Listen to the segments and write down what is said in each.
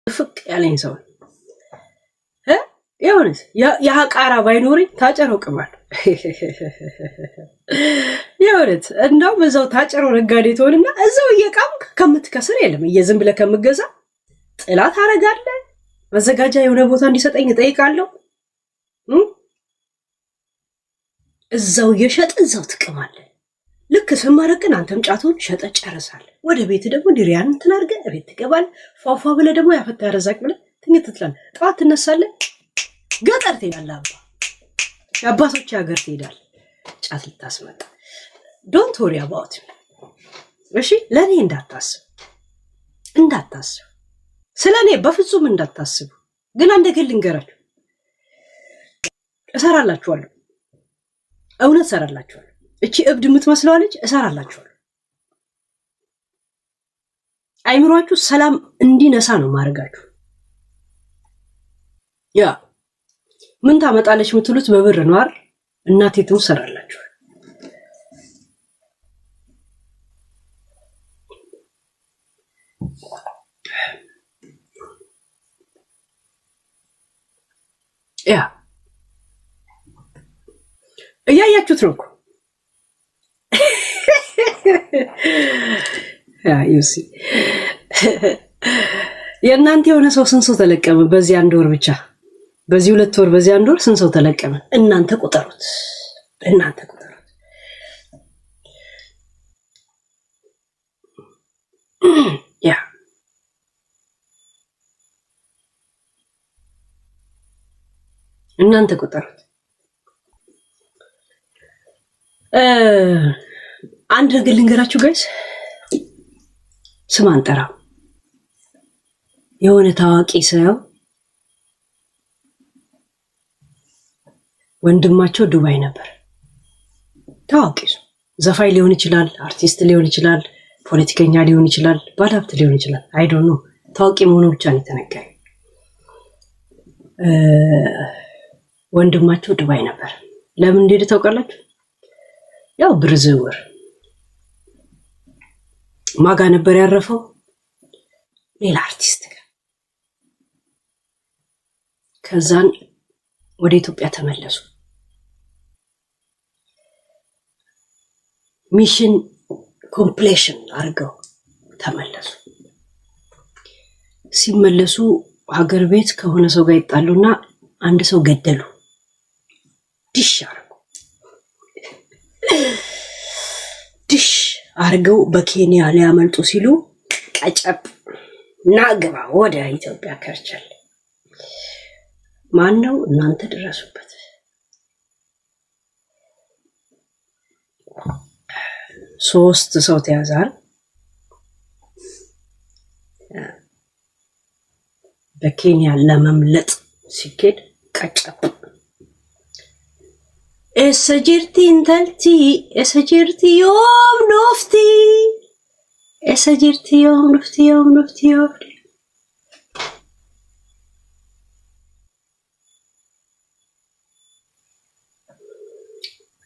ፍቅ ያለኝ ሰው የሆነስ ያቃራ ባይኖሪ ታጨረው ቅማል የሆነት እንደው በዛው ታጨረው ነጋዴ ትሆንና እዛው እየቃምክ ከምትከስር የለም እየዝም ብለ ከምገዛ ጥላት አረጋለ መዘጋጃ የሆነ ቦታ እንዲሰጠኝ እጠይቃለሁ እዛው የሸጥ እዛው ትቀማለ ልክ ስማረቅን አንተም ጫቱን ሸጠ ጨርሳለ ወደ ቤት ደግሞ ዲሪያን ትናርገ ቤት ትገባል ፏፏ ብለ ደግሞ ያፈታ ያረዛቅ ብለ ትኝት ትላል ጧት ትነሳለ ገጠር ትሄዳለህ አባቶች ሀገር ትሄዳለህ ጫት ልታስመጣ ዶንት ወሪ አባውት እሺ ለኔ እንዳታስብ ስለኔ በፍጹም እንዳታስቡ ግን አንድ ግል ልንገራችሁ እሰራላችኋለሁ እውነት እሰራላችኋለሁ እቺ እብድ የምትመስለው ልጅ እሰራላችኋለሁ አይምሯችሁ ሰላም እንዲነሳ ነው ማረጋችሁ ያ ምን ታመጣለች ምትሉት በብር ነው አይደል እናቴ ትሰራላችሁ ያ እያያችሁት ነው እኮ ያ ዩሲ የእናንተ የሆነ ሰው ስንት ሰው ተለቀመ በዚህ አንድ ወር ብቻ በዚህ 2 ወር በዚህ አንድ ወር ስንት ሰው ተለቀመ እናንተ ቁጠሩት ያ እናንተ ቁጠሩት አንድ ነገር ልንገራችሁ ጋይስ ስም አንጠራ የሆነ ታዋቂ ሰው ወንድማቸው ዱባይ ነበር ታዋቂ ሰው ዘፋኝ ሊሆን ይችላል አርቲስት ሊሆን ይችላል ፖለቲከኛ ሊሆን ይችላል ባለሀብት ሊሆን ይችላል አይ ዶንት ኖ ታዋቂ መሆኑ ብቻ ነው የተነገረኝ ወንድማቸው ዱባይ ነበር ለምን እንደሄደ ታውቃላችሁ ያው ብርዝውር ማጋ ነበር ያረፈው ሌላ አርቲስት ከዛን ወደ ኢትዮጵያ ተመለሱ ሚሽን ኮምፕሌሽን አርገው ተመለሱ ሲመለሱ ሀገር ቤት ከሆነ ሰው ጋር ይጣሉና አንድ ሰው ገደሉ ዲሽ አርገው በኬንያ ሊያመልጡ ሲሉ ቀጨብ ናግባ ወደ ኢትዮጵያ ከርቸል ማን ነው እናንተ ድረሱበት ሶስት ሰው ተያዛል በኬንያ ለመምለጥ ሲከድ ቀጨብ እሰጅርቲ እንተልቲ እሰጅርቲ ዮም ኖፍቲ እሰጅርቲ ዮም ኖፍቲ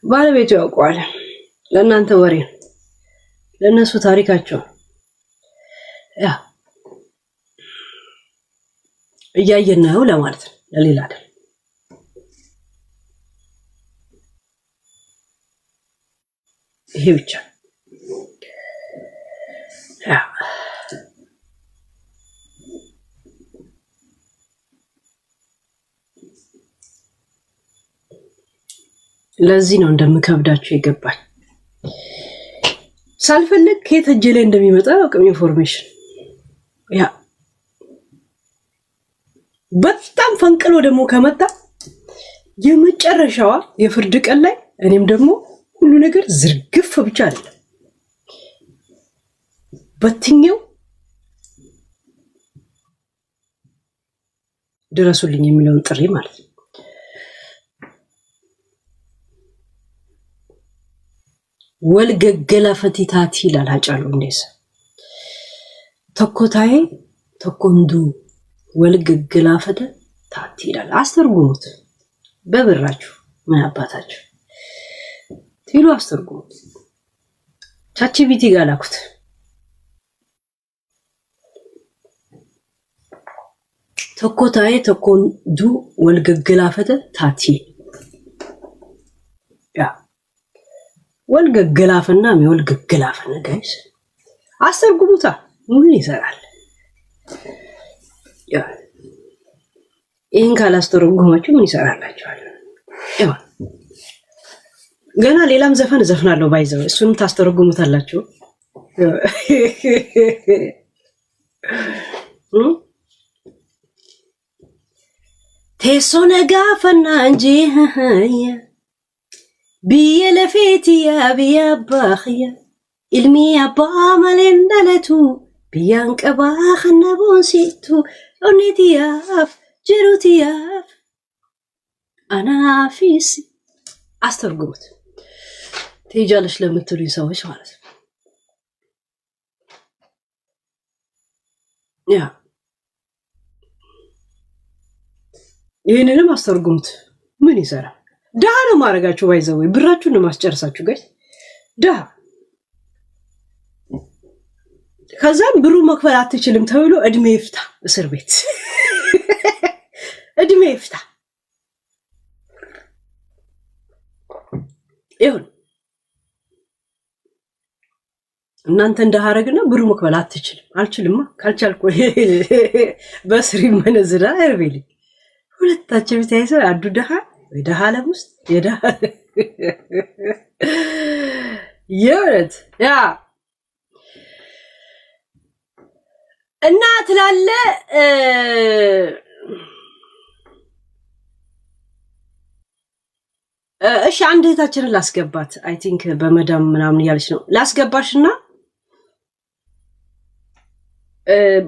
ባለቤቱ ያውቀዋል ለእናንተ ወሬ ለነሱ ታሪካቸው ያ እያየን ነው ለማለት ነው ለሌላ አይደል ይሄ ብቻ ያ ለዚህ ነው እንደምከብዳችሁ ይገባል ሳልፈልግ ከየት እጄ ላይ እንደሚመጣ አውቀም ኢንፎርሜሽን ያ በጣም ፈንቅሎ ደግሞ ከመጣ የመጨረሻዋ የፍርድ ቀን ላይ እኔም ደግሞ ሁሉ ነገር ዝርግፍ ብቻ አይደለም በትኛው ድረሱልኝ የሚለውን ጥሪ ማለት ነው ወልገገላ ፈቲታቲ ላላጫሉ እንደሰ ተኮታይ ተኮንዱ ወልገገላ ፈተ ታቲ ይላል አስተርጉሙት በብራችሁ ምን አባታችሁ ትሉ አስተርጉሙት ቻቺቢቲ ጋር ላኩት ተኮታዬ ተኮንዱ ወልገገላፈተ ታቲ ያ ወልገገላፈና ወልገገላፈነ ጋይስ አስተርጉሙታ ምን ይሰራል? ያ ይሄን ካላስተረጉማችሁ ምን ይሰራላችኋል? ያ ገና ሌላም ዘፈን ዘፍናለሁ ባይዘው እሱንም ታስተረጉሙታላችሁ። تيسونا قافنا نجيها بيا لفيتيا بيا باخيا علمي أبا مالين دلتو بيا انكباخنا بونسيتو أونيتياف جروتياف أنا فيسي أسترقوت تيجالش لما تريد سويش مالت يا ይሄንንም አስተርጉምት ምን ይሰራል? ዳሃ ነው ማረጋችሁ ባይዘው ብራችሁን ነው ማስጨርሳችሁ ጋይስ ዳሃ ከዛም ብሩ መክፈል አትችልም ተብሎ እድሜ ይፍታ እስር ቤት እድሜ ይፍታ ይሁን እናንተ እንዳሃረግና ብሩ መክፈል አልችልም ካልቻልኩ በስሪ መነዝራ አይርቤሊ ሁለታችን ብታይሰው አዱ ደሃ ወይ ደሃ ለሙስ የደሃ ይወት ያ እና ትላለ እሺ አንድ እህታችንን ላስገባት አይ ቲንክ በመዳም ምናምን ያለች ነው ላስገባሽና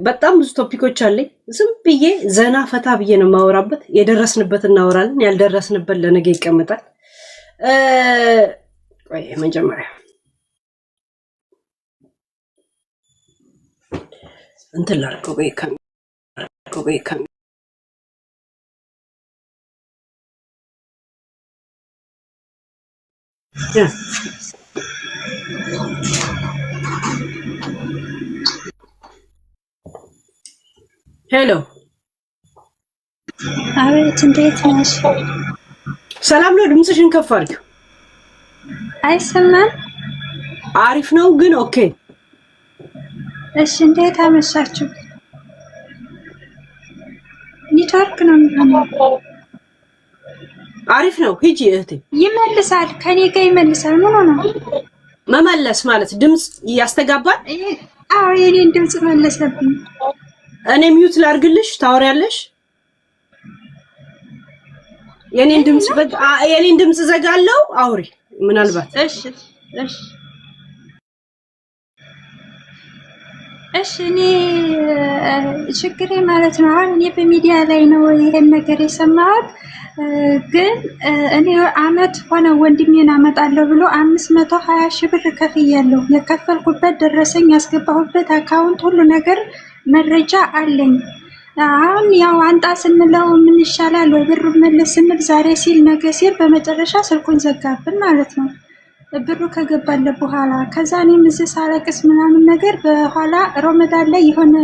በጣም ብዙ ቶፒኮች አለኝ ዝም ብዬ ዘና ፈታ ብዬ ነው ማወራበት የደረስንበት እናወራለን ያልደረስንበት ለነገ ይቀመጣል ወይ መጀመሪያ እንት ላርኮ በይከም ሄሎ አቤት እንዴት ነሽ? ሰላም ነው ድምጽሽን ከፍ አድርጊው አይሰማም አሪፍ ነው ግን ኦኬ እሺ እንዴት አመሻችሁ? ኔትወርክ ነው የሚሆነው አሪፍ ነው ሂጂ እህቴ ይመልሳል ከኔ ጋር ይመልሳል ምን ሆነ መመለስ ማለት ድምጽ ያስተጋባል አዎ የኔን ድምጽ መለሰብኝ እኔ ሚውት ላርግልሽ ታወሪያለሽ የኔን ድምጽ ዘጋለው አውሪ ምናልባት እሺ እኔ ችግሬ ማለት ነው አሁን እኔ በሚዲያ ላይ ነው ይሄን ነገር የሰማሁት ግን እኔ አመት ሆነ ወንድሜን አመጣለሁ ብሎ 520 ሺህ ብር ከፍያለሁ የከፈልኩበት ደረሰኝ ያስገባሁበት አካውንት ሁሉ ነገር መረጃ አለኝ አሁን ያው አንጣ ስንለው ምን ይሻላል ወይ ብሩ መለስ ስንል ዛሬ ሲል ነገ ሲል በመጨረሻ ስልኩን ዘጋብን ማለት ነው ብሩ ከገባለ በኋላ ከዛ እኔም እዚህ ሳለቅስ ምናምን ነገር በኋላ ረመዳን ላይ የሆነ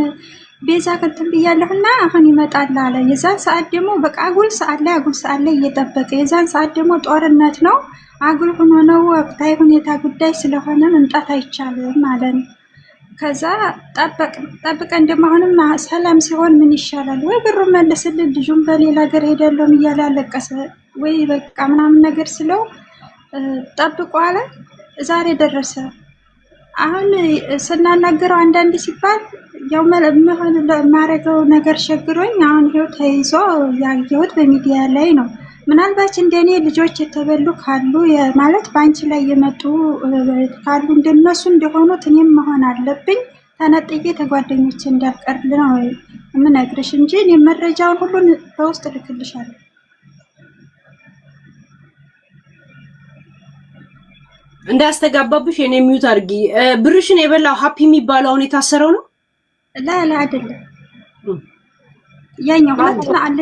ቤዛ ከተም ብያለሁና አሁን ይመጣል አለ የዛን ሰዓት ደግሞ በቃ አጉል ሰዓት ላይ እየጠበቀ የዛን ሰዓት ደግሞ ጦርነት ነው አጉል ሆኖ ነው ወቅታዊ ሁኔታ ጉዳይ ስለሆነ መምጣት አይቻልም ማለት ነው ከዛ ጠብቀን ደግሞ አሁንም ሰላም ሲሆን ምን ይሻላል ወይ ብሩ መለስልን ልጁን በሌላ ሀገር ሄደለም እያላለቀሰ ወይ በቃ ምናምን ነገር ስለው ጠብቁ አለ ዛሬ ደረሰ አሁን ስናናገረው አንዳንድ ሲባል ያው ማረገው ነገር ሸግሮኝ አሁን ይሄው ተይዞ ያየሁት በሚዲያ ላይ ነው ምናልባት እንደኔ ልጆች የተበሉ ካሉ ማለት ባንቺ ላይ የመጡ ካሉ እንደነሱ እንደሆኑ እኔም መሆን አለብኝ ተነጥዬ ተጓደኞቼ እንዳልቀርል ነው ምነግርሽ እንጂ እኔ መረጃውን ሁሉ በውስጥ ልክልሻለሁ እንዳስተጋባብሽ የኔ ሚውት አድርጊ ብርሽን የበላው ሃፒ የሚባለው አሁን የታሰረው ነው ላ አይደለም ያኛው ሁለቱን አለ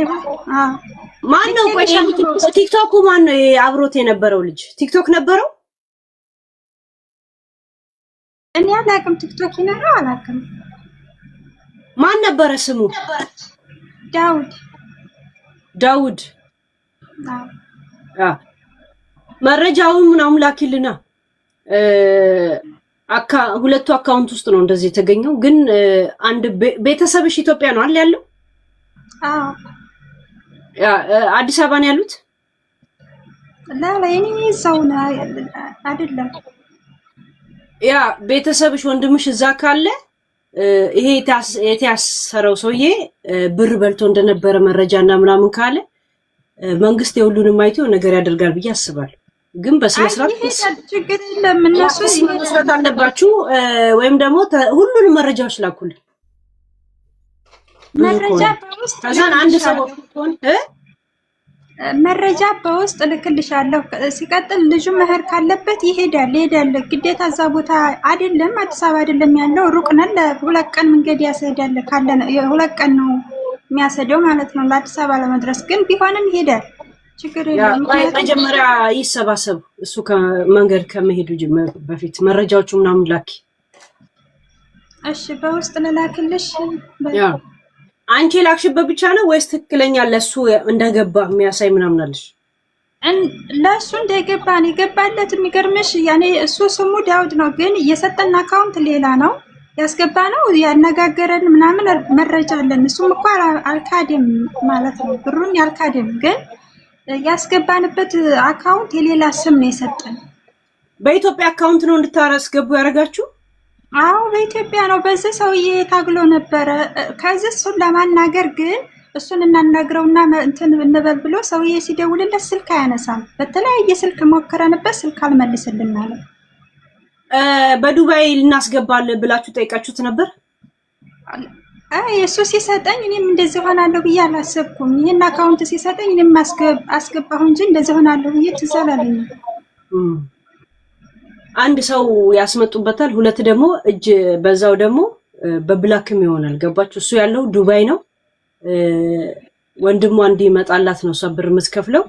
ማን ነው ቆይሻ ቲክቶክ ማን ነው አብሮት የነበረው ልጅ ቲክቶክ ነበረው እኔ አላውቅም ቲክቶክ ይነራው አላውቅም ማን ነበር ስሙ ዳውድ አዎ መረጃውን ምናምን ላኪልና ሁለቱ አካውንት ውስጥ ነው እንደዚህ የተገኘው። ግን አንድ ቤተሰብሽ ኢትዮጵያ ነው አይደል ያለው? አዎ አዲስ አበባ ነው ያሉት? እኔ እዛው ነው አይደለም። ያ ቤተሰብሽ ወንድምሽ እዛ ካለ ይሄ የተያሰረው ሰውዬ ብር በልቶ እንደነበረ መረጃና ምናምን ካለ መንግስት የሁሉንም አይቶ ነገር ያደርጋል ብዬ አስባለሁ። ግን በስነ ስርዓት ችግር የለም እነሱ መስራት አለባችሁ። ወይም ደግሞ ሁሉንም መረጃዎች ላኩልኝ። መረጃ በውስጥ ከዛን አንድ ሰው መረጃ በውስጥ ልክልሻለሁ። ሲቀጥል ልጁ መሄድ ካለበት ይሄዳል። ግዴታ እዛ ቦታ አይደለም አዲስ አበባ አይደለም ያለው ሩቅ ነን። ለሁለት ቀን መንገድ ያስሄዳል ካለ የሁለት ቀን ነው የሚያሰደው ማለት ነው ለአዲስ አበባ ለመድረስ። ግን ቢሆንም ይሄዳል። ችግር የለም። መጀመሪያ ይሰባሰቡ። እሱ ከመንገድ ከመሄዱ በፊት መረጃዎቹ ምናምን ላኪ። እሺ በውስጥ ልላክልሽ። አንቺ ላክሽበት ብቻ ነው ወይስ ትክክለኛ ለሱ እንደገባ የሚያሳይ ምናምን አለሽ? ለሱ እንደገባ ነው የገባለት። የሚገርምሽ ያኔ እሱ ስሙ ዳውድ ነው፣ ግን የሰጠን አካውንት ሌላ ነው። ያስገባ ነው ያነጋገረን ምናምን መረጃ አለን። እሱም እኮ አልካደም ማለት ነው፣ ብሩን ያልካደም። ግን ያስገባንበት አካውንት የሌላ ስም ነው የሰጠን። በኢትዮጵያ አካውንት ነው እንድታስገቡ ያደርጋችሁ? አዎ በኢትዮጵያ ነው። በዚህ ሰውዬ ታግሎ ነበረ። ከዚህ እሱን ለማናገር ግን እሱን እናናግረውና እንትን እንበል ብሎ ሰውዬ ሲደውልለት ስልክ አያነሳም። በተለያየ ስልክ ሞክረንበት ስልክ አልመልስልን አለ። በዱባይ ልናስገባል ብላችሁ ጠይቃችሁት ነበር? እሱ ሲሰጠኝ እኔም እንደዚህ ሆናለሁ ብዬ አላሰብኩም። ይሄን አካውንት ሲሰጠኝ እኔም አስገባሁ እንጂ እንደዚህ ሆናለሁ ብዬ ትዝ አላለኝም። አንድ ሰው ያስመጡበታል፣ ሁለት ደግሞ እጅ በዛው ደግሞ በብላክም ይሆናል። ገባችሁ? እሱ ያለው ዱባይ ነው። ወንድሟ እንዲመጣላት ነው እሷ ብር የምትከፍለው።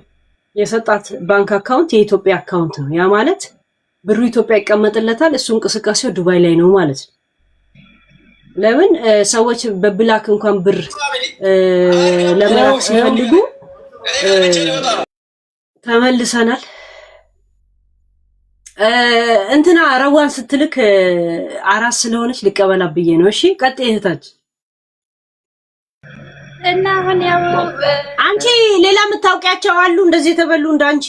የሰጣት ባንክ አካውንት የኢትዮጵያ አካውንት ነው። ያ ማለት ብሩ ኢትዮጵያ ይቀመጥለታል፣ እሱ እንቅስቃሴው ዱባይ ላይ ነው ማለት ነው። ለምን ሰዎች በብላክ እንኳን ብር ለመላክ ሲፈልጉ ተመልሰናል። እንትና ረዋን ስትልክ አራስ ስለሆነች ልቀበላ ብዬ ነው። እሺ ቀጥይ እህታችን። እና አሁን ያው አንቺ ሌላ የምታውቂያቸው አሉ እንደዚህ የተበሉ እንዳንቺ?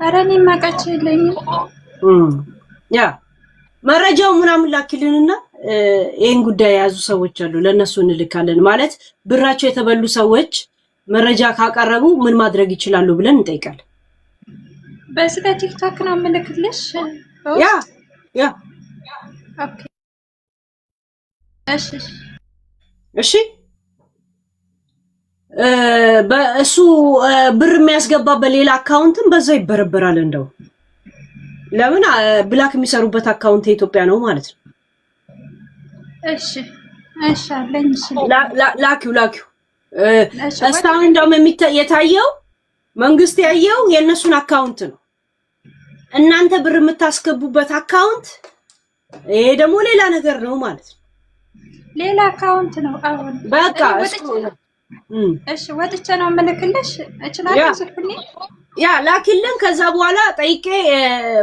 ኧረ እኔ የማውቃቸው የለኝም። ያ መረጃው ምናምን ላኪልንና ይሄን ጉዳይ የያዙ ሰዎች አሉ፣ ለነሱ እንልካለን። ማለት ብራቸው የተበሉ ሰዎች መረጃ ካቀረቡ ምን ማድረግ ይችላሉ ብለን እንጠይቃለን። በስለ ቲክቶክ ነው የምልክልሽ። ያ ኦኬ እሺ በእሱ ብር የሚያስገባ በሌላ አካውንትም በዛ ይበረበራል። እንደው ለምን ብላክ የሚሰሩበት አካውንት የኢትዮጵያ ነው ማለት ነው። እሺ አለኝ። ላኪው እስካሁን እንደውም የታየው መንግስት ያየው የእነሱን አካውንት ነው። እናንተ ብር የምታስገቡበት አካውንት ይሄ ደግሞ ሌላ ነገር ነው ማለት ነው። ሌላ አካውንት ነው። አሁን በቃ እሺ ወጥቼ ነው የምልክልሽ። እችላለሁ ስልኩኝ ላኪልን። ከዛ በኋላ ጠይቄ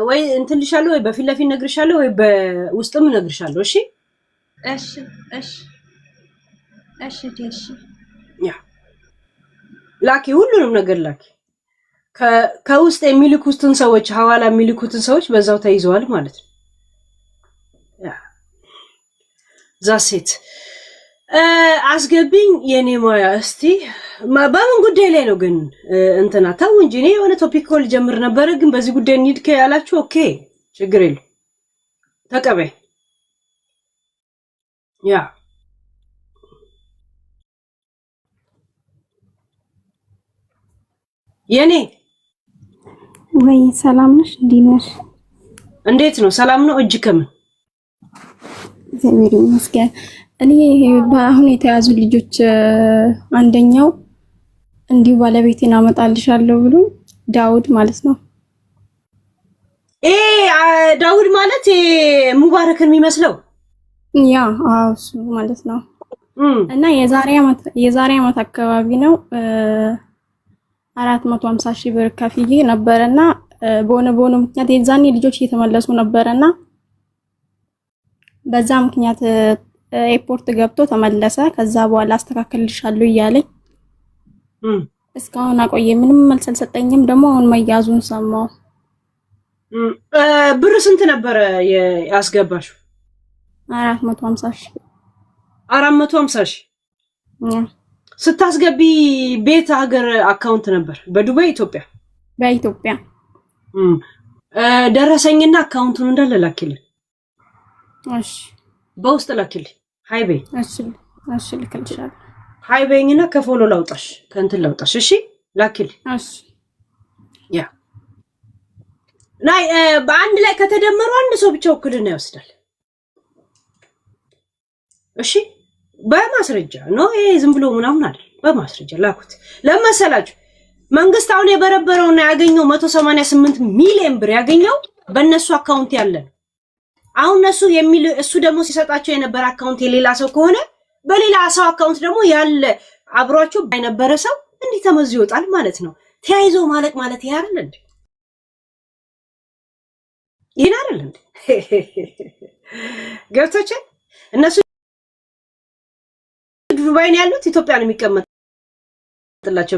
ወይ እንትን ልሻለሁ ወይ በፊት ለፊት ነግርሻለሁ ወይ በውስጥም ነግርሻለሁ። እሺ ላኪ፣ ሁሉንም ነገር ላኪ። ከውስጥ የሚልኩትን ሰዎች ሐዋላ የሚልኩትን ሰዎች በዛው ተይዘዋል ማለት ነው። ዛሴት አስገቢኝ የኔ ማያ። እስቲ በምን ጉዳይ ላይ ነው ግን እንትና ታው እንጂ እኔ የሆነ ቶፒክ ኮል ጀምር ነበር፣ ግን በዚህ ጉዳይ እንሂድ ያላችሁ ኦኬ፣ ችግር የለም ተቀበይ። የኔ ወይ ሰላም ነሽ? እንዴት ነሽ? እንዴት ነው? ሰላም ነው? እጅ ከምን እግዚአብሔር ይመስገን። እኔ በአሁን የተያዙ ልጆች አንደኛው እንዲሁ ባለቤቴን አመጣልሻለሁ ብሎ ዳውድ ማለት ነው። ዳውድ ማለት ሙባረክን የሚመስለው ያ እሱ ማለት ነው። እና የዛሬ ዓመት አካባቢ ነው 450 ሺህ ብር ከፍዬ ነበርና በሆነ ምክንያት የዛኔ ልጆች እየተመለሱ ነበርና በዛ ምክንያት ኤርፖርት ገብቶ ተመለሰ። ከዛ በኋላ አስተካክልልሻለሁ እያለኝ እስካሁን አቆየ። ምንም መልስ አልሰጠኝም። ደግሞ አሁን መያዙን ሰማው። ብር ስንት ነበረ ያስገባሽው? 450 ሺህ 450 ሺህ ስታስገቢ ቤት ሀገር አካውንት ነበር? በዱባይ ኢትዮጵያ? በኢትዮጵያ። ደረሰኝና አካውንቱን እንዳለ ላኪልኝ። እሺ በውስጥ ላኪልኝ። ሃይ በይ። እሺ ልክልሻለሁ። ሃይ በይኝና ከፎሎ ላውጣሽ ከእንትን ላውጣሽ። እሺ ላኪልኝ። እሺ ያ ላይ በአንድ ላይ ከተደመሩ አንድ ሰው ብቻ ውክልና ይወስዳል። እሺ በማስረጃ ነው ይሄ፣ ዝም ብሎ ምናምን አይደል። በማስረጃ ላኩት። ለመሰላችሁ መንግስት አሁን የበረበረውና ያገኘው 188 ሚሊዮን ብር ያገኘው በእነሱ አካውንት ያለ ነው። አሁን እሱ ደግሞ ሲሰጣቸው የነበረ አካውንት የሌላ ሰው ከሆነ በሌላ ሰው አካውንት ደግሞ ያለ አብሯቸው የነበረ ሰው እንዲህ ተመዝዞ ይወጣል ማለት ነው። ተያይዞ ማለቅ ማለት ይሄ አይደል እንዴ? ይሄን አይደል እንዴ? ገብቶች እነሱ ዱባይ ነው ያሉት፣ ኢትዮጵያ ነው የሚቀመጥላቸው።